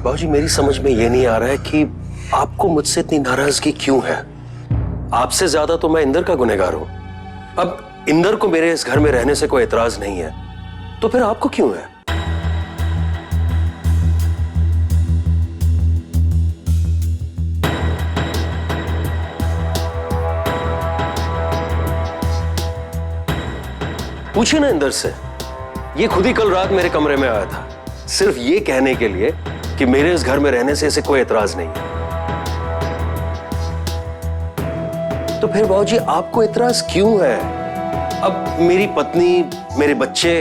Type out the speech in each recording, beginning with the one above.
बाबूजी मेरी समझ में ये नहीं आ रहा है कि आपको मुझसे इतनी नाराजगी क्यों है। आपसे ज्यादा तो मैं इंदर का गुनहगार हूं। अब इंदर को मेरे इस घर में रहने से कोई एतराज नहीं है, तो फिर आपको क्यों है? पूछिए ना इंदर से। ये खुद ही कल रात मेरे कमरे में आया था, सिर्फ ये कहने के लिए कि मेरे इस घर में रहने से इसे कोई एतराज नहीं है। तो फिर बाबूजी आपको एतराज क्यों है? अब मेरी पत्नी, मेरे बच्चे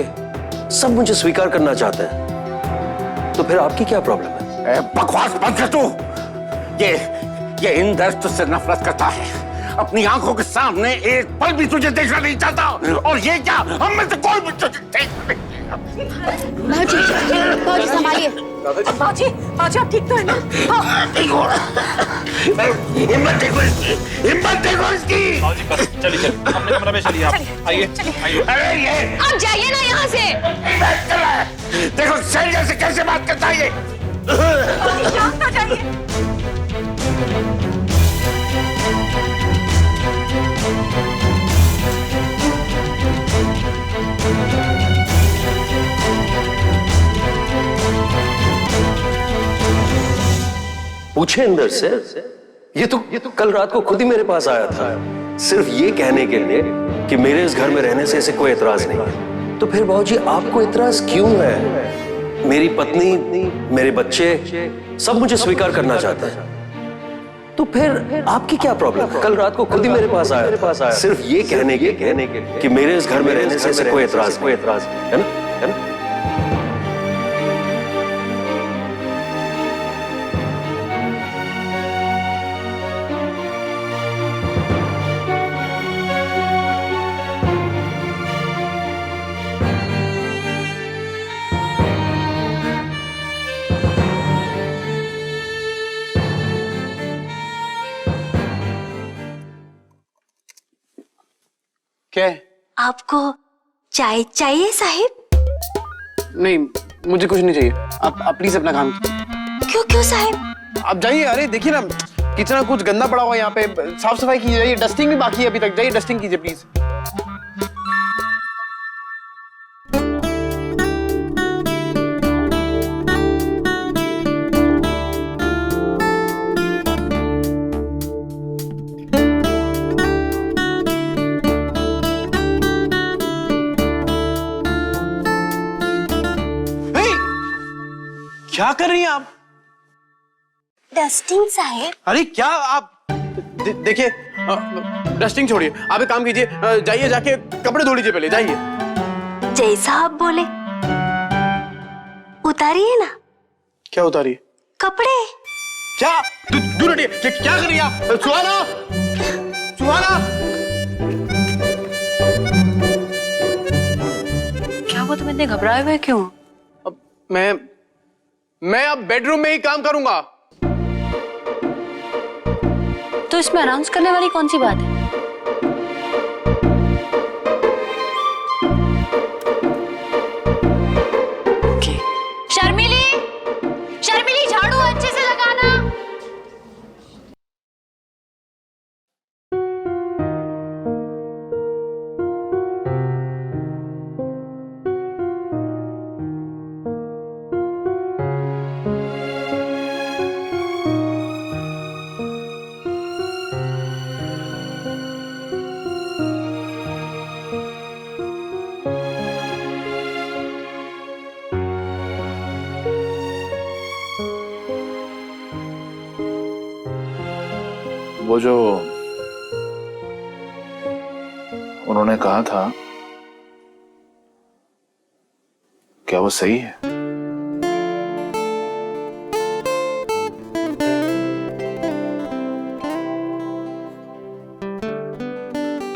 सब मुझे स्वीकार करना चाहते हैं, तो फिर आपकी क्या प्रॉब्लम है? बकवास बंद कर तू। ये इंदर तुझसे नफरत करता है, अपनी आंखों के सामने एक पल भी तुझे देखना नहीं चाहता। और ये क्या, हम में से कोई भी तुझे देखना नहीं। बाबूजी संभालिए। बाबूजी आप ठीक तो है ना? हिम्मत देखो इसकी, हिम्मत देखो इसकी। चलिए अपने कमरे में चलिए आप। आइए आइए। अरे ये आप जाइए ना यहाँ से। देखो शैलिया से कैसे बात करता है ये। तो जाइए। पूछे इंदर से। ये तो कल रात को खुद ही मेरे पास आया था, सिर्फ ये कहने के लिए कि मेरे इस घर में रहने से इसे कोई एतराज नहीं है। तो फिर बाबूजी आपको एतराज क्यों है? मेरी पत्नी, मेरे बच्चे सब मुझे स्वीकार करना चाहते हैं, तो फिर आपकी क्या प्रॉब्लम है? कल रात को खुद ही मेरे पास आया, सिर्फ ये कहने के लिए कि मेरे इस घर में रहने से इसे कोई एतराज नहीं है ना? क्या है? आपको चाय चाहिए साहिब? नहीं, मुझे कुछ नहीं चाहिए। आप प्लीज अपना काम कीजिए। क्यों साहिब? आप जाइए। अरे देखिए ना, किचन कुछ गंदा पड़ा हुआ है, यहाँ पे साफ सफाई कीजिए। जाइए, डस्टिंग भी बाकी है अभी तक। जाइए डस्टिंग कीजिए प्लीज। क्या कर रही हैं आप? डस्टिंग साहिब। अरे क्या आप देखिए, डस्टिंग छोड़िए, आप एक काम कीजिए, जाइए जाके कपड़े धो लीजिए पहले। जाइए। जैसा आप बोले। उतारिए ना। क्या उतारिए? कपड़े। क्या दूर हटिए। क्या कर रही हैं आप? सुहाना, सुहाना। क्या वो तुम इतने घबराए हुए क्यों? अब मैं अब बेडरूम में ही काम करूंगा। तो इसमें अनाउंस करने वाली कौन सी बात है? शर्मिली, शर्मिली झाड़ू अच्छे से लगाना। वो जो उन्होंने कहा था, क्या वो सही है?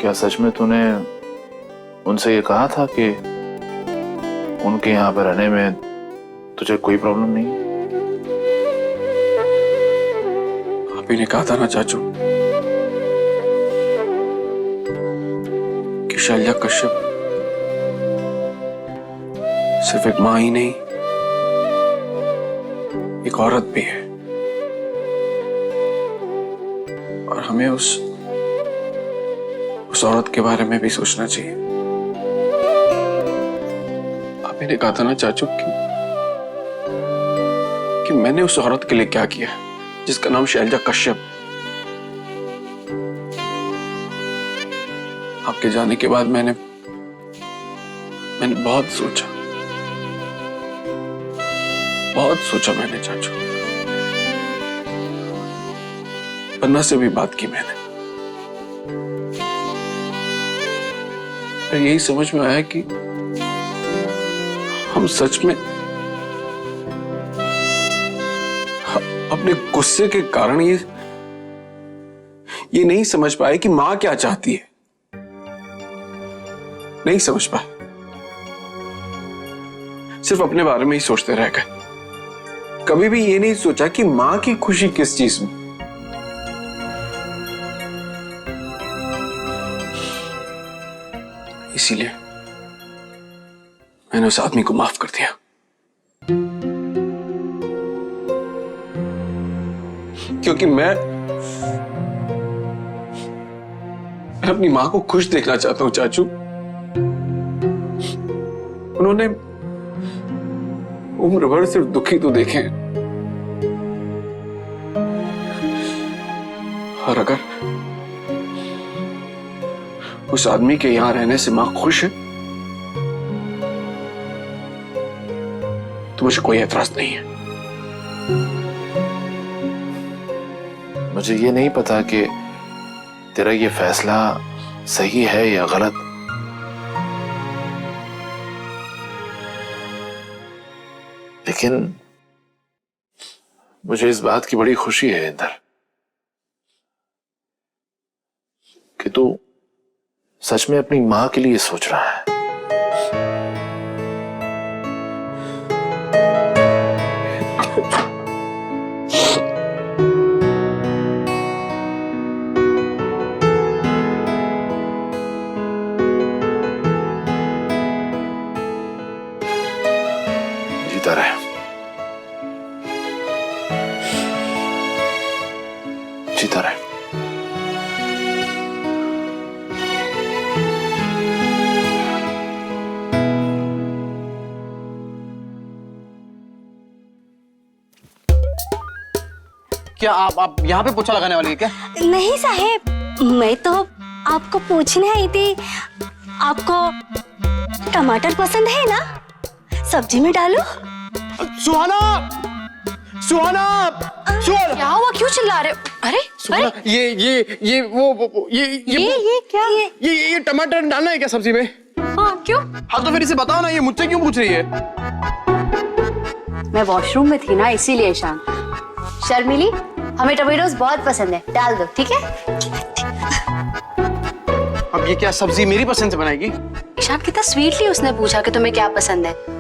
क्या सच में तूने उनसे ये कहा था कि उनके यहाँ पर रहने में तुझे कोई प्रॉब्लम नहीं है? आप ही ने कहा था ना चाचू कि शैल्या कश्यप सिर्फ एक मां ही नहीं, एक औरत भी है और हमें उस औरत के बारे में भी सोचना चाहिए। आपने कहा था ना चाचू कि मैंने उस औरत के लिए क्या किया जिसका नाम शैलजा कश्यप। आपके जाने के बाद मैंने बहुत सोचा मैंने चाचू। पन्ना से भी बात की मैंने, फिर यही समझ में आया कि हम सच में अपने गुस्से के कारण ये नहीं समझ पाए कि मां क्या चाहती है। नहीं समझ पाए, सिर्फ अपने बारे में ही सोचते रह गए। कभी भी ये नहीं सोचा कि मां की खुशी किस चीज में। इसीलिए मैंने उस आदमी को माफ कर दिया, क्योंकि मैं अपनी मां को खुश देखना चाहता हूं चाचू। उन्होंने उम्र भर सिर्फ दुखी तो देखे हैं, और अगर उस आदमी के यहां रहने से मां खुश है तो मुझे कोई एतराज नहीं है। मुझे ये नहीं पता कि तेरा ये फैसला सही है या गलत, लेकिन मुझे इस बात की बड़ी खुशी है इंदर कि तू सच में अपनी मां के लिए सोच रहा है। जीता रहे, जीता रहे। क्या आप यहाँ पे पोछा लगाने वाली है क्या? नहीं साहेब, मैं तो आपको पूछने आई थी, आपको टमाटर पसंद है ना? सब्जी में डालो। सुहाना, सुहाना, सुहाना! क्या हुआ, क्यों चिल्ला रहे हो? अरे सुहाना, ये वो ये क्या? ये टमाटर डालना है क्या सब्जी में? हाँ, क्यों? हाँ तो फिर इसे बताओ ना, ये मुझसे क्यों पूछ रही है? मैं वॉशरूम में थी ना, इसीलिए। शान, शर्मिली, हमें टमेटोज बहुत पसंद है, डाल दो, ठीक है? अब ये क्या सब्जी मेरी पसंद से बनाएगी? ईशान कितना स्वीटली उसने पूछा कि तुम्हें क्या पसंद है।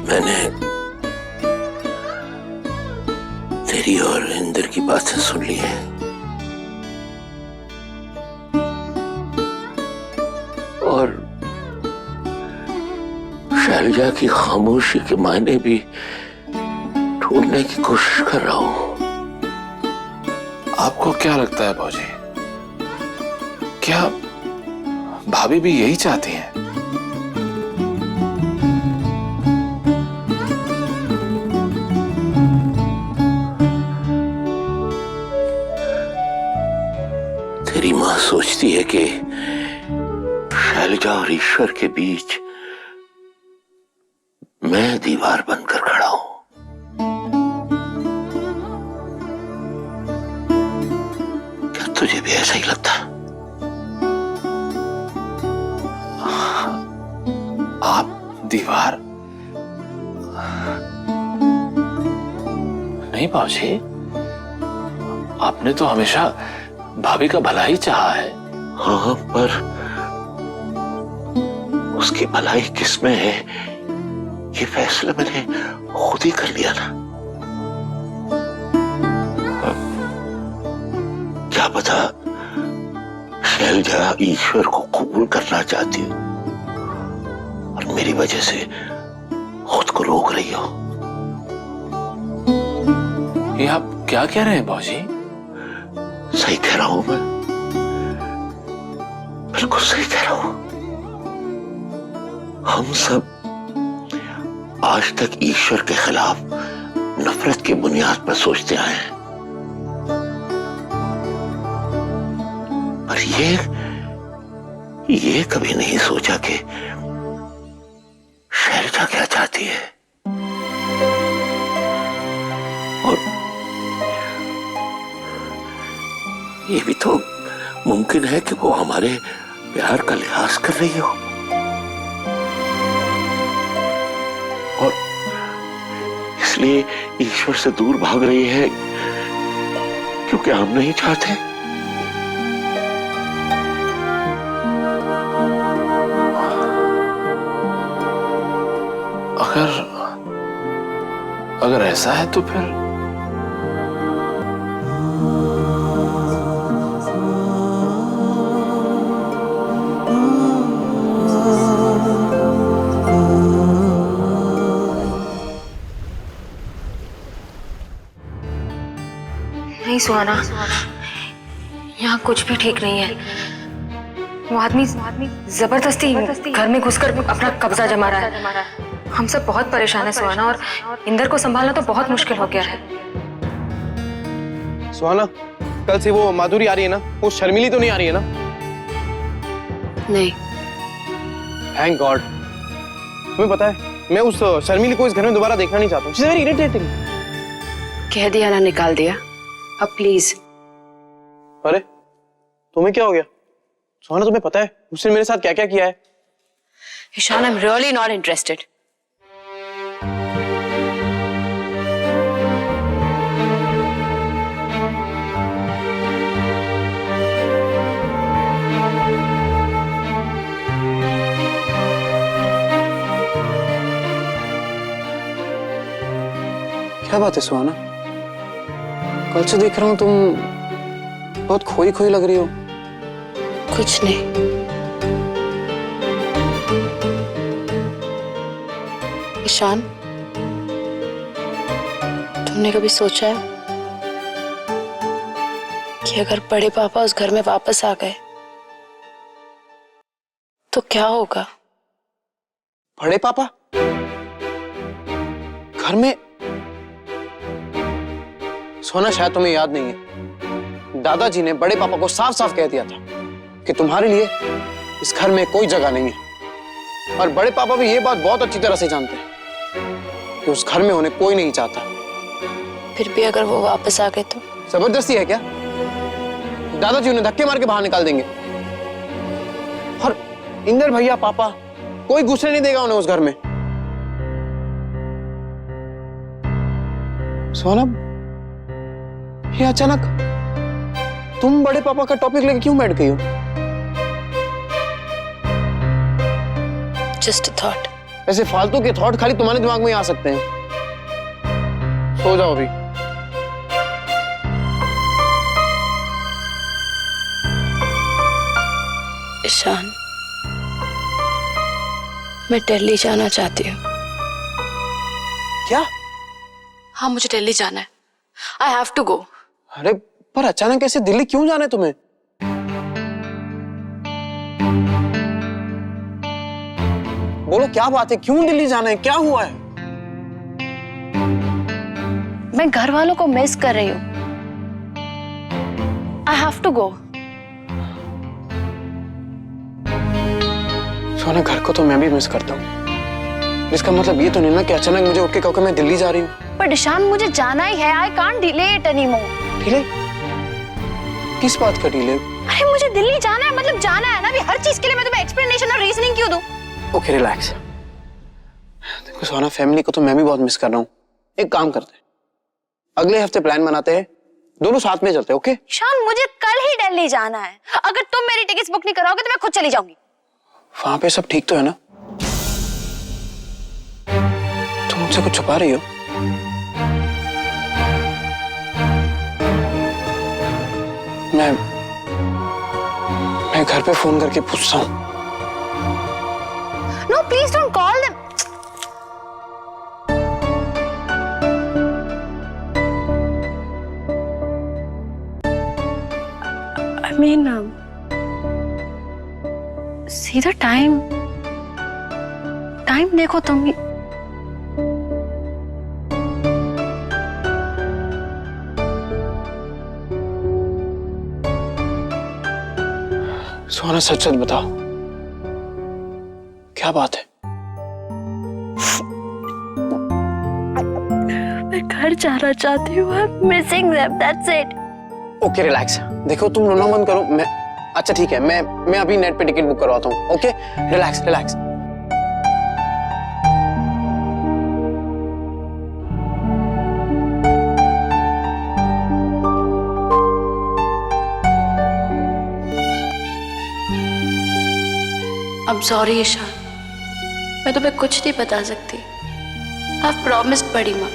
मैंने तेरी और इंदर की बातें सुन ली है, और शैलजा की खामोशी के मायने भी ढूंढने की कोशिश कर रहा हूं। आपको क्या लगता है भौजी, क्या भाभी भी यही चाहती हैं? तेरी मां सोचती है कि शैलजा और ईश्वर के बीच मैं दीवार बनकर खड़ा हूं। क्या तुझे भी ऐसा ही लगता? आप दीवार नहीं भौजी, आपने तो हमेशा भाभी का भला ही चाहा है। हाँ, पर उसकी भलाई किसमें है ये फैसला मैंने खुद ही कर लिया ना। क्या पता शैलजा ईश्वर को कबूल करना चाहती हो और मेरी वजह से खुद को रोक रही हो। ये आप क्या कह रहे हैं बाबूजी? सही कह रहा हूं मैं, बिल्कुल सही कह रहा हूं। हम सब आज तक ईश्वर के खिलाफ नफरत की बुनियाद पर सोचते आए हैं, पर ये कभी नहीं सोचा कि शैलजा क्या चाहती है। और ये भी तो मुमकिन है कि वो हमारे प्यार का लिहाज कर रही हो और इसलिए ईश्वर से दूर भाग रही है क्योंकि हम नहीं चाहते। अगर ऐसा है तो फिर नहीं सुहाना, यहाँ कुछ भी ठीक नहीं है। वो आदमी जबरदस्ती घर में घुसकर अपना कब्जा जमा रहा है। हम सब बहुत परेशान है सुहाना, और इंदर को संभालना तो बहुत मुश्किल हो गया है। सुहाना, कल से वो माधुरी आ रही है ना? वो शर्मिली तो नहीं आ रही है ना? नहीं। Thank God. तुम्हें पता है मैं उस शर्मिली को इस घर में दोबारा देखना नहीं चाहता हूँ। She is very irritating. कह दिया ना, निकाल दिया। अब प्लीज। अरे तुम्हें क्या हो गया? सुहाना, तुम्हें पता है उसने मेरे साथ क्या क्या किया है? Ishaan, I am really not interested. क्या बात है सुहाना? कल से देख रहा हूं तुम बहुत खोई खोई लग रही हो। कुछ नहीं। ईशान, तुमने कभी सोचा है कि अगर बड़े पापा उस घर में वापस आ गए तो क्या होगा? बड़े पापा घर में? सोना, शायद तुम्हें याद नहीं है, दादाजी ने बड़े पापा को साफ साफ कह दिया था कि तुम्हारे लिए इस घर में कोई जगह नहीं है। और बड़े पापा भी ये बात बहुत अच्छी तरह से जानते हैं कि उस घर में उन्हें कोई नहीं चाहता। फिर भी अगर वो वापस आ गए तो? जबरदस्ती है क्या? दादाजी उन्हें धक्के मार के बाहर निकाल देंगे। और इंदर भैया, पापा, कोई घुसने नहीं देगा उन्हें उस घर में। सोनम, ये अचानक तुम बड़े पापा का टॉपिक लेके क्यों बैठ गई हो? Just a thought. ऐसे फालतू के थॉट खाली तुम्हारे दिमाग में ही आ सकते हैं। सो जाओ अभी। ईशान, मैं दिल्ली जाना चाहती हूँ। क्या? हाँ, मुझे दिल्ली जाना है। I have to go. अरे पर अचानक ऐसे दिल्ली क्यों जाना है तुम्हें? बोलो क्या बात है, क्यों दिल्ली जाना है, क्या हुआ है? मैं घर वालों को मिस कर रही हूँ। I have to go. Sona, घर को तो मैं भी मिस करता हूँ। इसका मतलब ये तो नहीं ना कि अचानक मुझे उठ के कहो कि मैं दिल्ली जा रही हूँ। पर ईशान, मुझे जाना ही है। I can't delay it anymore. Delay? किस बात का डिले? अरे मुझे दिल्ली जाना है, मतलब जाना है ना। अभी हर चीज के लिए मैं तुम्हें एक्सप्लेनेशन और रीजनिंग क्यों दूं? Okay, relax. देखो सोना, फैमिली को तो मैं भी बहुत मिस कर रहा हूँ। एक काम करते हैं, अगले हफ्ते प्लान बनाते हैं, दोनों साथ में चलते, ओके? ईशान, मुझे कल ही दिल्ली जाना है। अगर तुम मेरी टिकट्स बुक नहीं कराओगे तो मैं खुद चली जाऊंगी। वहां पे सब ठीक तो है ना? तुम मुझसे कुछ छुपा रही हो? मैं घर पे फोन करके पूछता हूँ। No please don't call them. I mean सीधा टाइम देखो तुम ही। सुहाना, सच सच बताओ, क्या बात है? मैं घर जाना चाहती हूँ। I'm missing them, that's it. Okay, relax. देखो, तुम रोना बंद करो। अच्छा ठीक है, मैं अभी नेट पे टिकट बुक करवाता हूँ। Okay, relax relax. I'm sorry Ishaan, मैं तुम्हें कुछ नहीं बता सकती। I've promised बड़ी माँ।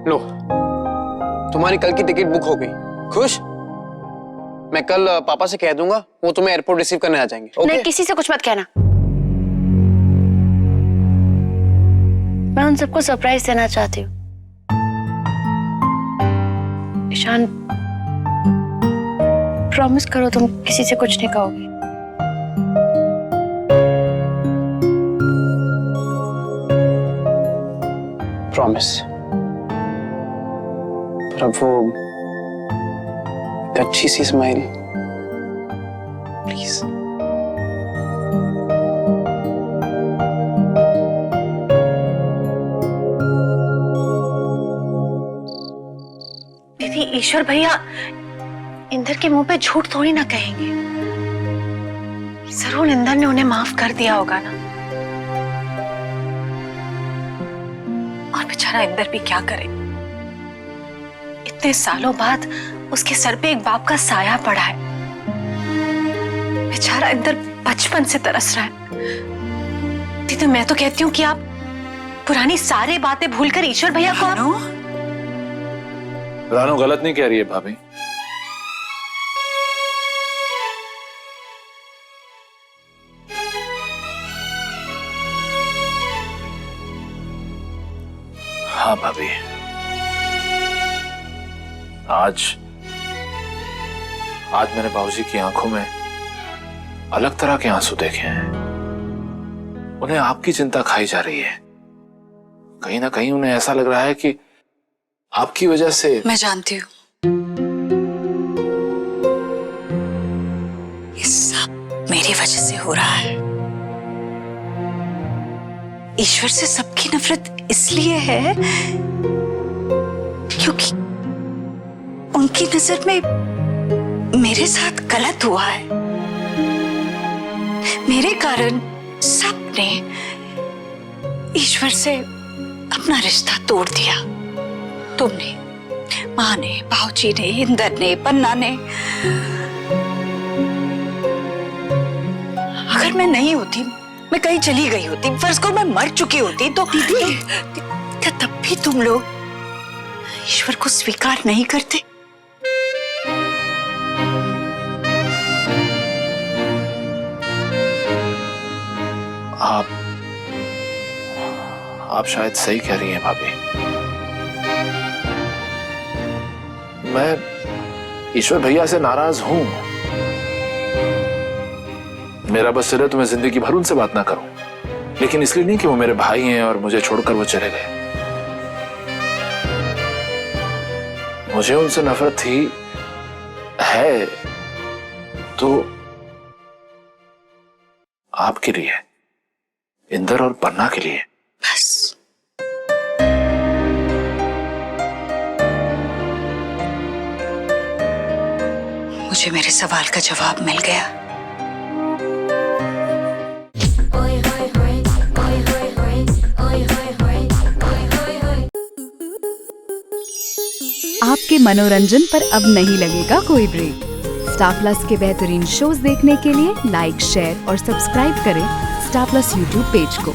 लो, तुम्हारी कल की टिकट बुक हो गई। खुश? मैं कल पापा से कह दूंगा, वो तुम्हें एयरपोर्ट रिसीव करने आ जाएंगे। ओके? नहीं, किसी से कुछ मत कहना। मैं उन सबको सरप्राइज देना चाहती हूँ। ईशान, प्रॉमिस करो तुम किसी से कुछ नहीं कहोगे। प्रॉमिस। पर अब वो एक अच्छी सी स्माइल, प्लीज। दीदी, ईश्वर भैया इंदर के मुंह पे झूठ थोड़ी ना कहेंगे। जरूर इंदर ने उन्हें माफ कर दिया होगा ना। और बेचारा इंदर भी क्या करे, इतने सालों बाद उसके सर पे एक बाप का साया पड़ा है। बेचारा इंदर बचपन से तरस रहा है। दीदी, मैं तो कहती हूँ कि आप पुरानी सारी बातें भूलकर ईश्वर भैया को रानू गलत नहीं कह रही है भाभी। हाँ भाभी, आज मैंने बाबूजी की आंखों में अलग तरह के आंसू देखे हैं। उन्हें आपकी चिंता खाई जा रही है। कहीं ना कहीं उन्हें ऐसा लग रहा है कि आपकी वजह से। मैं जानती हूँ ये सब मेरी वजह से हो रहा है। ईश्वर से सबकी नफरत इसलिए है क्योंकि उनकी नजर में मेरे साथ गलत हुआ है। मेरे कारण सबने ईश्वर से अपना रिश्ता तोड़ दिया। तुमने, माँ ने, बाबूजी ने, इंदर ने, पन्ना ने। अगर मैं नहीं होती, मैं कहीं चली गई होती, फर्ज करो मैं मर चुकी होती, तो दीदी क्या तब भी तुम लोग ईश्वर को स्वीकार नहीं करते? आप शायद सही कह रही हैं भाभी। मैं ईश्वर भैया से नाराज हूं। मेरा बस सिर है तो मैं जिंदगी भर उनसे बात ना करूं, लेकिन इसलिए नहीं कि वो मेरे भाई हैं और मुझे छोड़कर वो चले गए। मुझे उनसे नफरत थी, है तो आपके लिए, इंदर और पन्ना के लिए। बस मुझे मेरे सवाल का जवाब मिल गया। आपके मनोरंजन पर अब नहीं लगेगा कोई ब्रेक। स्टार प्लस के बेहतरीन शोज देखने के लिए लाइक, शेयर और सब्सक्राइब करें स्टार प्लस यूट्यूब पेज को।